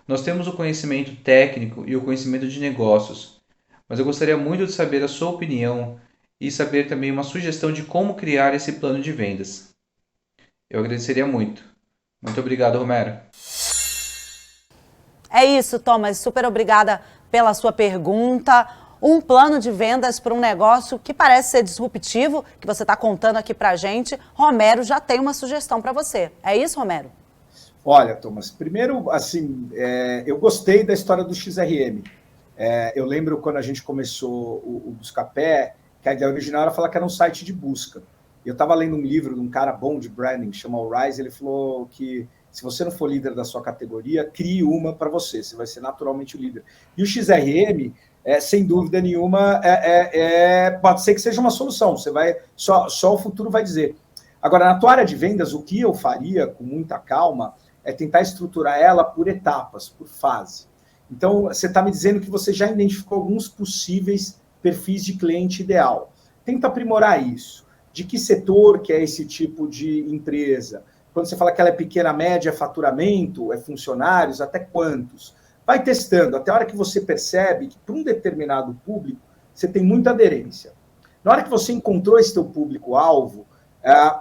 Nós temos o conhecimento técnico e o conhecimento de negócios, mas eu gostaria muito de saber a sua opinião e saber também uma sugestão de como criar esse plano de vendas. Eu agradeceria muito. Muito obrigado, Romero. É isso, Thomas. Super obrigada pela sua pergunta. Um plano de vendas para um negócio que parece ser disruptivo, que você está contando aqui para a gente. Romero já tem uma sugestão para você. É isso, Romero? Olha, Thomas, primeiro, assim, eu gostei da história do XRM. Eu lembro quando a gente começou o Buscapé, que a ideia original era falar que era um site de busca. Eu estava lendo um livro de um cara bom de branding, chama o Rise, ele falou que se você não for líder da sua categoria, crie uma para você vai ser naturalmente o líder. E o XRM, sem dúvida nenhuma, pode ser que seja uma solução, só o futuro vai dizer. Agora, na tua área de vendas, o que eu faria com muita calma é tentar estruturar ela por etapas, por fase. Então, você está me dizendo que você já identificou alguns possíveis perfis de cliente ideal. Tenta aprimorar isso. De que setor que é esse tipo de empresa? Quando você fala que ela é pequena, média, é faturamento, é funcionários, até quantos? Vai testando, até a hora que você percebe que para um determinado público, você tem muita aderência. Na hora que você encontrou esse teu público-alvo,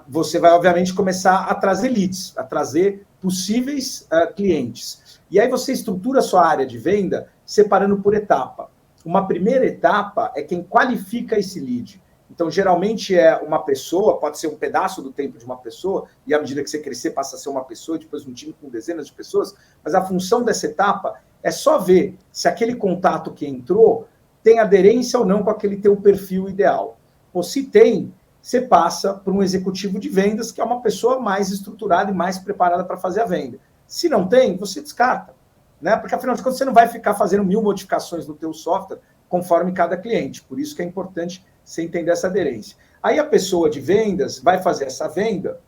você vai, obviamente, começar a trazer leads, a trazer possíveis clientes. E aí você estrutura a sua área de venda separando por etapa. Uma primeira etapa é quem qualifica esse lead. Então, geralmente é uma pessoa, pode ser um pedaço do tempo de uma pessoa, e à medida que você crescer passa a ser uma pessoa, depois um time com dezenas de pessoas, mas a função dessa etapa é só ver se aquele contato que entrou tem aderência ou não com aquele teu perfil ideal. Ou se tem, você passa para um executivo de vendas, que é uma pessoa mais estruturada e mais preparada para fazer a venda. Se não tem, você descarta, né? Porque, afinal de contas, você não vai ficar fazendo 1000 modificações no teu software conforme cada cliente. Por isso que é importante você entender essa aderência. Aí a pessoa de vendas vai fazer essa venda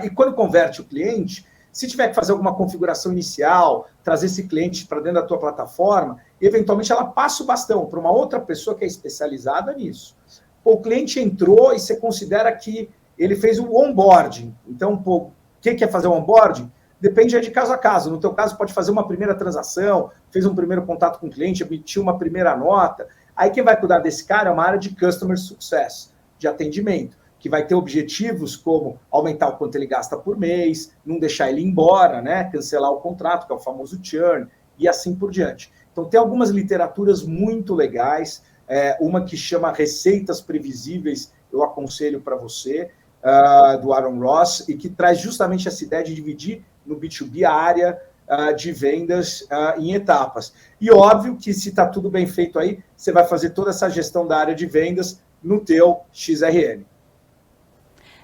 e quando converte o cliente, se tiver que fazer alguma configuração inicial, trazer esse cliente para dentro da tua plataforma, eventualmente ela passa o bastão para uma outra pessoa que é especializada nisso. O cliente entrou e você considera que ele fez o onboarding. Então, o que é fazer o onboarding? Depende de caso a caso. No teu caso, pode fazer uma primeira transação, fez um primeiro contato com o cliente, emitiu uma primeira nota. Aí quem vai cuidar desse cara é uma área de Customer Success, de atendimento, que vai ter objetivos como aumentar o quanto ele gasta por mês, não deixar ele ir embora, né? Cancelar o contrato, que é o famoso churn, e assim por diante. Então, tem algumas literaturas muito legais, uma que chama Receitas Previsíveis, eu aconselho para você, do Aaron Ross, e que traz justamente essa ideia de dividir no B2B a área de vendas em etapas. E óbvio que se está tudo bem feito aí, você vai fazer toda essa gestão da área de vendas no teu XRM.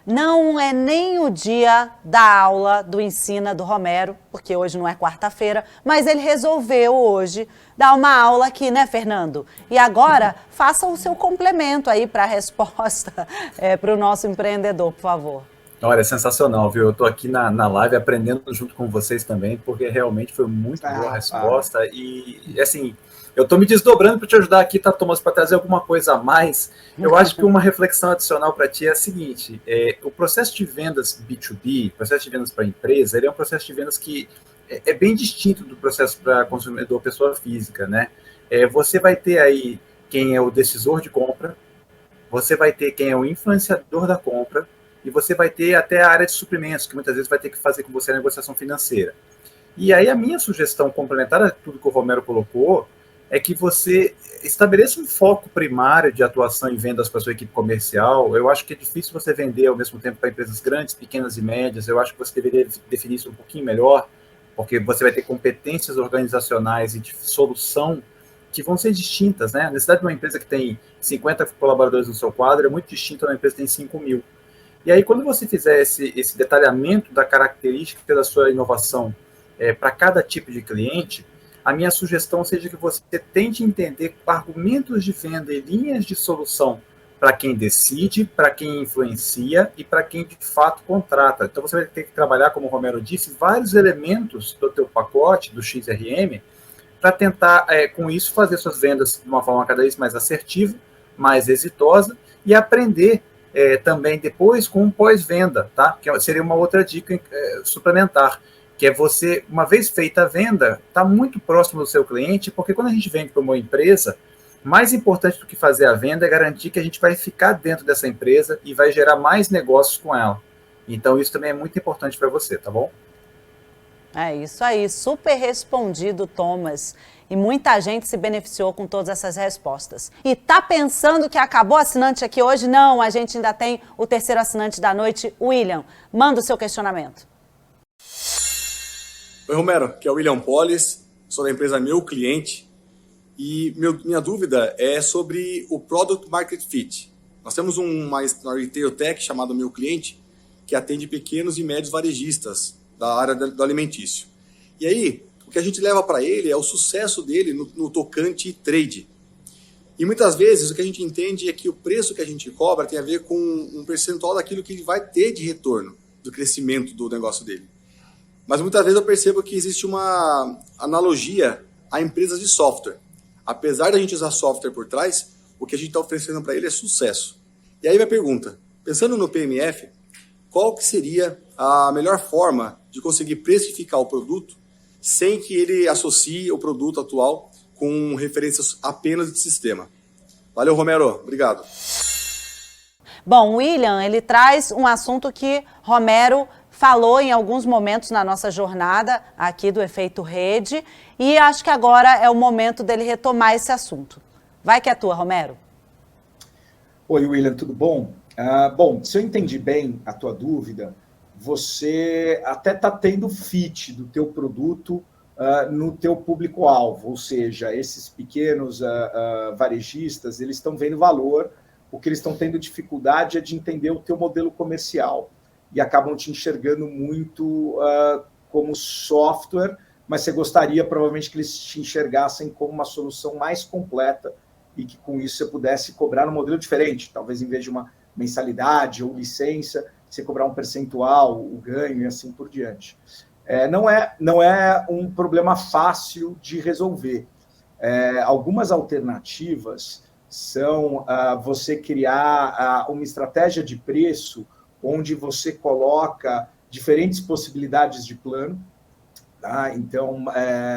Não é nem o dia da aula do Ensina do Romero, porque hoje não é quarta-feira, mas ele resolveu hoje dar uma aula aqui, né, Fernando? E agora, faça o seu complemento aí para a resposta para o nosso empreendedor, por favor. Olha, é sensacional, viu? Eu estou aqui na live aprendendo junto com vocês também, porque realmente foi muito boa a resposta. E, assim, eu estou me desdobrando para te ajudar aqui, tá, Thomas, para trazer alguma coisa a mais. Eu acho que uma reflexão adicional para ti é a seguinte: o processo de vendas B2B, processo de vendas para empresa, ele é um processo de vendas que é bem distinto do processo para consumidor, pessoa física, né? Você vai ter aí quem é o decisor de compra, você vai ter quem é o influenciador da compra, e você vai ter até a área de suprimentos, que muitas vezes vai ter que fazer com você a negociação financeira. E aí a minha sugestão complementar a tudo que o Romero colocou é que você estabeleça um foco primário de atuação em vendas para a sua equipe comercial. Eu acho que é difícil você vender ao mesmo tempo para empresas grandes, pequenas e médias. Eu acho que você deveria definir isso um pouquinho melhor, porque você vai ter competências organizacionais e de solução que vão ser distintas, né? A necessidade de uma empresa que tem 50 colaboradores no seu quadro é muito distinta de uma empresa que tem 5.000. E aí, quando você fizer esse detalhamento da característica da sua inovação para cada tipo de cliente, a minha sugestão seja que você tente entender argumentos de venda e linhas de solução para quem decide, para quem influencia e para quem de fato contrata. Então, você vai ter que trabalhar, como o Romero disse, vários elementos do teu pacote, do XRM, para tentar, com isso, fazer suas vendas de uma forma cada vez mais assertiva, mais exitosa e aprender também depois com um pós-venda, tá? Que seria uma outra dica suplementar, que é você, uma vez feita a venda, estar muito próximo do seu cliente, porque quando a gente vende para uma empresa, mais importante do que fazer a venda é garantir que a gente vai ficar dentro dessa empresa e vai gerar mais negócios com ela. Então, isso também é muito importante para você, tá bom? É isso aí, super respondido, Thomas. E muita gente se beneficiou com todas essas respostas. E tá pensando que acabou o assinante aqui hoje? Não, a gente ainda tem o terceiro assinante da noite, William. Manda o seu questionamento. Oi, Romero, aqui é o William Polis, sou da empresa Meu Cliente. E minha dúvida é sobre o Product Market Fit. Nós temos uma retail tech chamada Meu Cliente, que atende pequenos e médios varejistas da área do alimentício. E aí, o que a gente leva para ele é o sucesso dele no tocante trade. E muitas vezes o que a gente entende é que o preço que a gente cobra tem a ver com um percentual daquilo que ele vai ter de retorno, do crescimento do negócio dele. Mas muitas vezes eu percebo que existe uma analogia a empresas de software. Apesar da gente usar software por trás, o que a gente está oferecendo para ele é sucesso. E aí minha pergunta, pensando no PMF, qual que seria a melhor forma de conseguir precificar o produto sem que ele associe o produto atual com referências apenas de sistema? Valeu, Romero. Obrigado. Bom, William, ele traz um assunto que Romero falou em alguns momentos na nossa jornada aqui do Efeito Rede e acho que agora é o momento dele retomar esse assunto. Vai que é tua, Romero. Oi, William, tudo bom? Bom, se eu entendi bem a tua dúvida, você até está tendo fit do teu produto no teu público-alvo, ou seja, esses pequenos varejistas, eles estão vendo valor, o que eles estão tendo dificuldade é de entender o teu modelo comercial e acabam te enxergando muito como software, mas você gostaria provavelmente que eles te enxergassem como uma solução mais completa e que com isso você pudesse cobrar um modelo diferente, talvez em vez de uma mensalidade ou licença, você cobrar um percentual, o ganho e assim por diante. Não é um problema fácil de resolver. Algumas alternativas são você criar uma estratégia de preço onde você coloca diferentes possibilidades de plano. Tá? Então,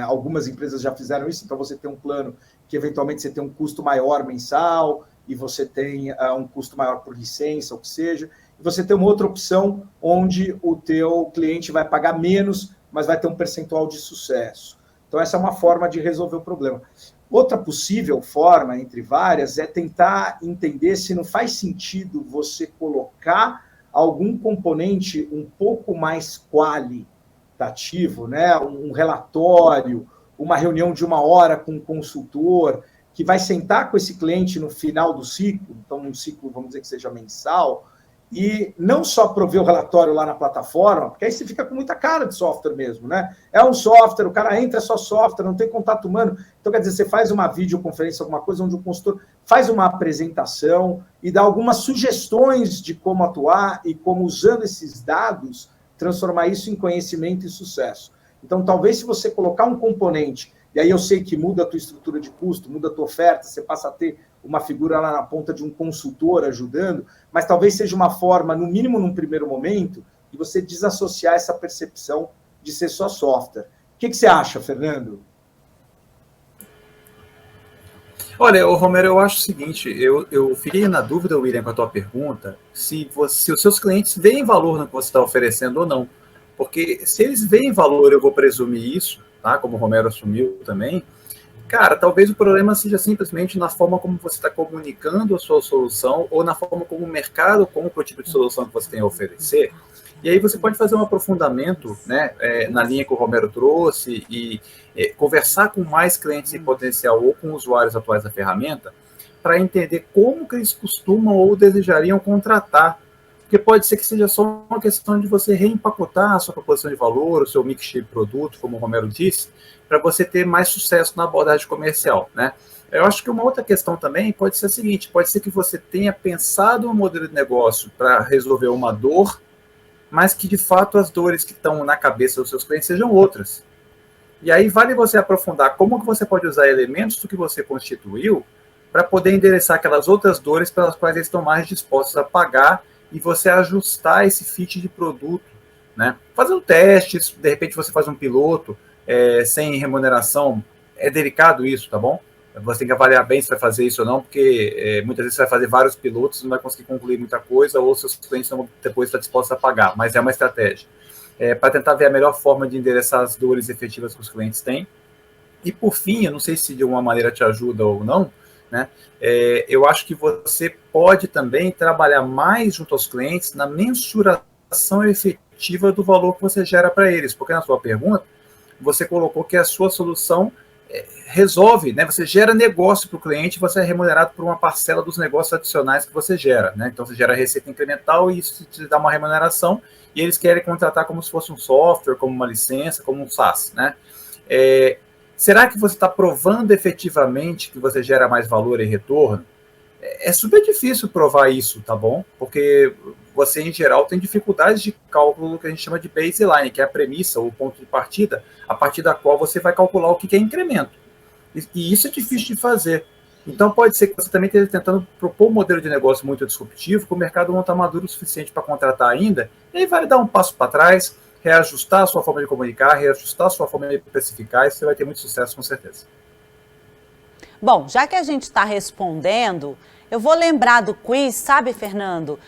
algumas empresas já fizeram isso. Então, você tem um plano que, eventualmente, você tem um custo maior mensal e você tem um custo maior por licença, ou que seja. E você tem uma outra opção onde o teu cliente vai pagar menos, mas vai ter um percentual de sucesso. Então, essa é uma forma de resolver o problema. Outra possível forma, entre várias, é tentar entender se não faz sentido você colocar algum componente um pouco mais qualitativo, né? Um relatório, uma reunião de 1 hora com um consultor, que vai sentar com esse cliente no final do ciclo, então um ciclo, vamos dizer que seja mensal, e não só prover o relatório lá na plataforma, porque aí você fica com muita cara de software mesmo, né? É um software, o cara entra, é só software, não tem contato humano. Então, quer dizer, você faz uma videoconferência, alguma coisa, onde o consultor faz uma apresentação e dá algumas sugestões de como atuar e como, usando esses dados, transformar isso em conhecimento e sucesso. Então, talvez se você colocar um componente, e aí eu sei que muda a tua estrutura de custo, muda a tua oferta, você passa a ter uma figura lá na ponta de um consultor ajudando, mas talvez seja uma forma, no mínimo num primeiro momento, de você desassociar essa percepção de ser só software. O que você acha, Fernando? Olha, Romero, eu acho o seguinte, eu fiquei na dúvida, William, com a tua pergunta, se os seus clientes veem valor no que você está oferecendo ou não. Porque se eles veem valor, eu vou presumir isso, tá? Como o Romero assumiu também, cara, talvez o problema seja simplesmente na forma como você está comunicando a sua solução ou na forma como o mercado compra o tipo de solução que você tem a oferecer. E aí você pode fazer um aprofundamento, né, na linha que o Romero trouxe e conversar com mais clientes em potencial ou com usuários atuais da ferramenta para entender como que eles costumam ou desejariam contratar. Porque pode ser que seja só uma questão de você reempacotar a sua proposição de valor, o seu mix de produto, como o Romero disse, para você ter mais sucesso na abordagem comercial, né? Eu acho que uma outra questão também pode ser a seguinte, pode ser que você tenha pensado um modelo de negócio para resolver uma dor, mas que de fato as dores que estão na cabeça dos seus clientes sejam outras. E aí vale você aprofundar como que você pode usar elementos do que você constituiu para poder endereçar aquelas outras dores pelas quais eles estão mais dispostos a pagar e você ajustar esse fit de produto, né? Fazendo testes, de repente você faz um piloto sem remuneração, é delicado isso, tá bom? Você tem que avaliar bem se vai fazer isso ou não, porque muitas vezes você vai fazer vários pilotos e não vai conseguir concluir muita coisa, ou seus clientes não vão depois estar dispostos a pagar, mas é uma estratégia. Para tentar ver a melhor forma de endereçar as dores efetivas que os clientes têm. E por fim, eu não sei se de alguma maneira te ajuda ou não, né? Eu acho que você pode também trabalhar mais junto aos clientes na mensuração efetiva do valor que você gera para eles, porque na sua pergunta, você colocou que a sua solução resolve, né? Você gera negócio para o cliente, você é remunerado por uma parcela dos negócios adicionais que você gera, né? Então você gera receita incremental e isso te dá uma remuneração e eles querem contratar como se fosse um software, como uma licença, como um SaaS, né? Será que você está provando efetivamente que você gera mais valor e retorno? É super difícil provar isso, tá bom? Porque você, em geral, tem dificuldades de cálculo que a gente chama de baseline, que é a premissa, ou ponto de partida, a partir da qual você vai calcular o que é incremento. E isso é difícil de fazer. Então, pode ser que você também esteja tentando propor um modelo de negócio muito disruptivo, que o mercado não está maduro o suficiente para contratar ainda, e aí vale dar um passo para trás, reajustar a sua forma de comunicar, reajustar a sua forma de precificar, e você vai ter muito sucesso, com certeza. Bom, já que a gente está respondendo, eu vou lembrar do quiz, sabe, Fernando?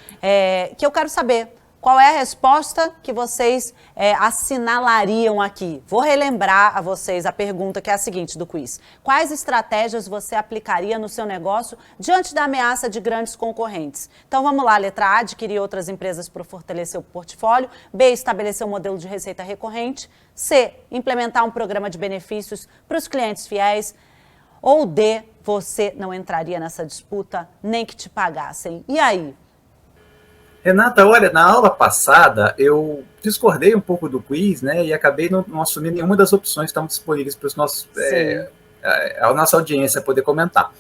Que eu quero saber qual é a resposta que vocês assinalariam aqui? Vou relembrar a vocês a pergunta que é a seguinte do quiz. Quais estratégias você aplicaria no seu negócio diante da ameaça de grandes concorrentes? Então vamos lá, letra A, adquirir outras empresas para fortalecer o portfólio. B, estabelecer um modelo de receita recorrente. C, implementar um programa de benefícios para os clientes fiéis. Ou D, você não entraria nessa disputa nem que te pagassem. E aí? Renata, olha, na aula passada eu discordei um pouco do quiz, né, e acabei não assumindo nenhuma das opções que estão disponíveis para os nossos, a nossa audiência poder comentar.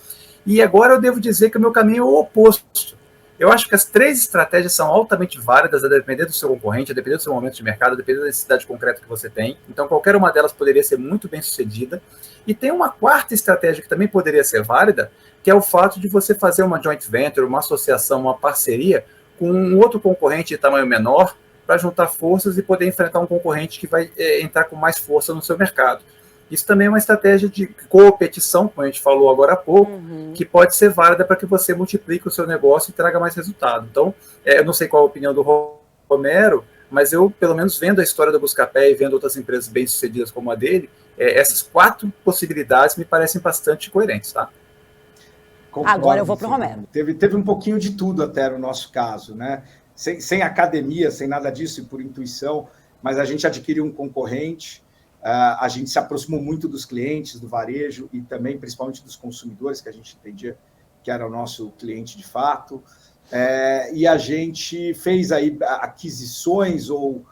E agora eu devo dizer que o meu caminho é o oposto. Eu acho que as 3 estratégias são altamente válidas, a depender do seu concorrente, a depender do seu momento de mercado, a depender da necessidade concreta que você tem. Então, qualquer uma delas poderia ser muito bem sucedida. E tem uma 4ª estratégia que também poderia ser válida, que é o fato de você fazer uma joint venture, uma associação, uma parceria com um outro concorrente de tamanho menor para juntar forças e poder enfrentar um concorrente que vai entrar com mais força no seu mercado. Isso também é uma estratégia de competição, como a gente falou agora há pouco, que pode ser válida para que você multiplique o seu negócio e traga mais resultado. Então, eu não sei qual a opinião do Romero, mas eu, pelo menos vendo a história da Buscapé e vendo outras empresas bem-sucedidas como a dele, essas 4 possibilidades me parecem bastante coerentes, tá? Concordo, agora eu vou para o Romero. Teve um pouquinho de tudo até no nosso caso, né? Sem academia, sem nada disso e por intuição, mas a gente adquiriu um concorrente, a gente se aproximou muito dos clientes, do varejo e também, principalmente, dos consumidores, que a gente entendia que era o nosso cliente de fato, e a gente fez aí aquisições ou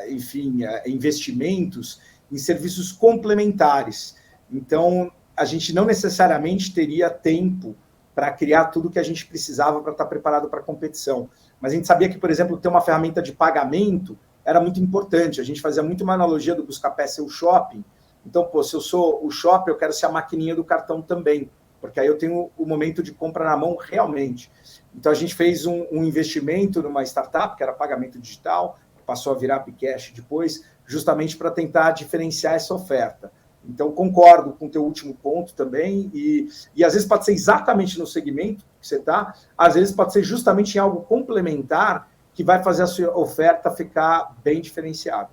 enfim, investimentos em serviços complementares. Então, a gente não necessariamente teria tempo para criar tudo que a gente precisava para estar preparado para a competição. Mas a gente sabia que, por exemplo, ter uma ferramenta de pagamento era muito importante. A gente fazia muito uma analogia do Buscapé ser o shopping. Então, se eu sou o shopping, eu quero ser a maquininha do cartão também, porque aí eu tenho o momento de compra na mão realmente. Então, a gente fez um investimento numa startup, que era pagamento digital, passou a virar Bcash depois, justamente para tentar diferenciar essa oferta. Então, concordo com o teu último ponto também, e às vezes pode ser exatamente no segmento que você está, às vezes pode ser justamente em algo complementar que vai fazer a sua oferta ficar bem diferenciada.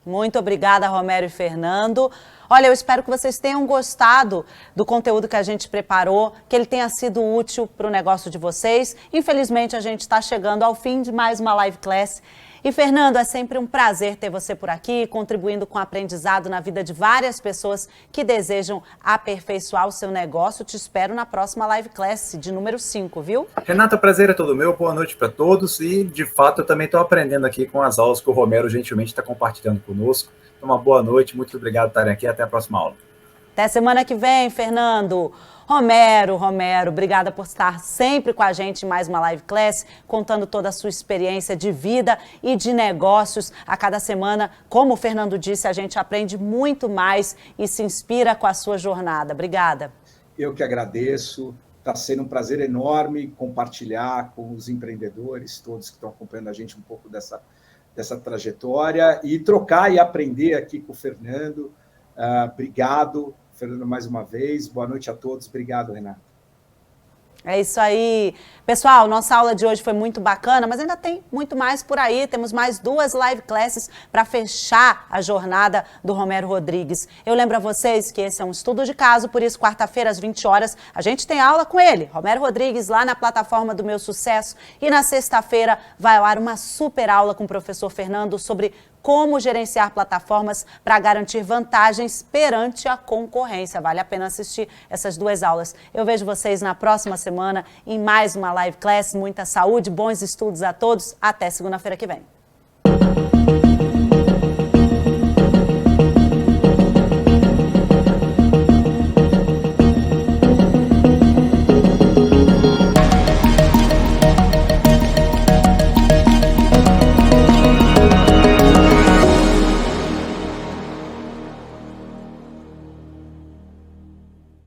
Muito obrigada, Romero e Fernando. Olha, eu espero que vocês tenham gostado do conteúdo que a gente preparou, que ele tenha sido útil para o negócio de vocês. Infelizmente, a gente está chegando ao fim de mais uma live class. E, Fernando, é sempre um prazer ter você por aqui, contribuindo com o aprendizado na vida de várias pessoas que desejam aperfeiçoar o seu negócio. Te espero na próxima live class de número 5, viu? Renata, o prazer é todo meu. Boa noite para todos. E, de fato, eu também estou aprendendo aqui com as aulas que o Romero gentilmente está compartilhando conosco. Então, uma boa noite. Muito obrigado por estarem aqui. Até a próxima aula. Até semana que vem, Fernando. Romero, obrigada por estar sempre com a gente em mais uma live class, contando toda a sua experiência de vida e de negócios. A cada semana, como o Fernando disse, a gente aprende muito mais e se inspira com a sua jornada. Obrigada. Eu que agradeço. Está sendo um prazer enorme compartilhar com os empreendedores, todos que estão acompanhando a gente um pouco dessa trajetória e trocar e aprender aqui com o Fernando. Obrigado, Fernando, mais uma vez. Boa noite a todos. Obrigado, Renata. É isso aí. Pessoal, nossa aula de hoje foi muito bacana, mas ainda tem muito mais por aí. Temos mais 2 live classes para fechar a jornada do Romero Rodrigues. Eu lembro a vocês que esse é um estudo de caso, por isso, quarta-feira, às 20 horas, a gente tem aula com ele, Romero Rodrigues, lá na plataforma do Meu Sucesso. E na sexta-feira vai ao ar uma super aula com o professor Fernando sobre como gerenciar plataformas para garantir vantagens perante a concorrência. Vale a pena assistir essas 2 aulas. Eu vejo vocês na próxima semana em mais uma live class. Muita saúde, bons estudos a todos. Até segunda-feira que vem.